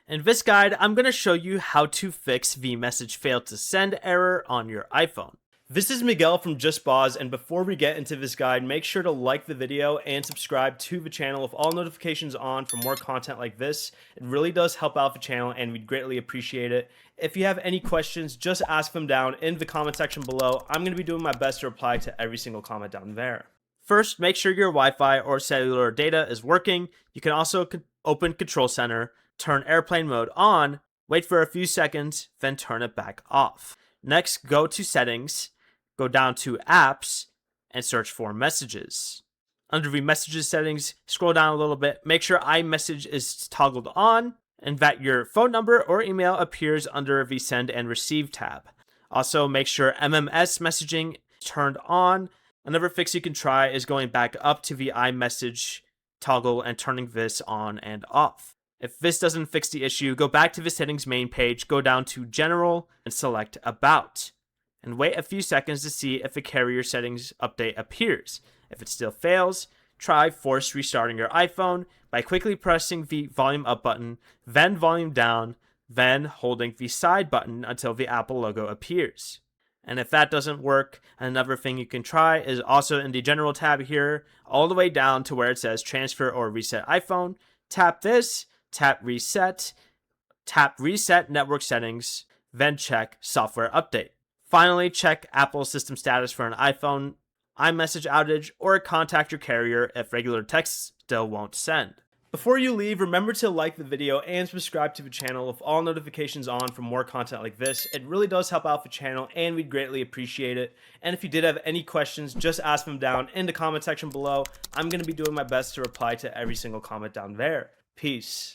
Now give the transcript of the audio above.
In this guide, I'm going to show you how to fix the message failed to send error on your iPhone. This is Miguel from Just Boz, and before we get into this guide, make sure to like the video and subscribe to the channel with all notifications on for more content like this. It really does help out the channel and we'd greatly appreciate it. If you have any questions, just ask them down in the comment section below. I'm going to be doing my best to reply to every single comment down there. First, make sure your Wi-Fi or cellular data is working. You can also open Control Center, turn airplane mode on, wait for a few seconds, then turn it back off. Next, go to Settings, go down to Apps, and search for Messages. Under the Messages settings, scroll down a little bit, make sure iMessage is toggled on, and that your phone number or email appears under the Send and Receive tab. Also, make sure MMS messaging is turned on. Another fix you can try is going back up to the iMessage toggle and turning this on and off. If this doesn't fix the issue, go back to the settings main page, go down to General, and select About. And wait a few seconds to see if a carrier settings update appears. If it still fails, try force restarting your iPhone by quickly pressing the volume up button, then volume down, then holding the side button until the Apple logo appears. And if that doesn't work, another thing you can try is also in the General tab here, all the way down to where it says Transfer or Reset iPhone. Tap this, tap Reset Network Settings, then check Software Update. Finally, check Apple system status for an iPhone, iMessage outage, or contact your carrier if regular text still won't send. Before you leave, remember to like the video and subscribe to the channel with all notifications on for more content like this. It really does help out the channel and we'd greatly appreciate it. And if you did have any questions, just ask them down in the comment section below. I'm going to be doing my best to reply to every single comment down there. Peace.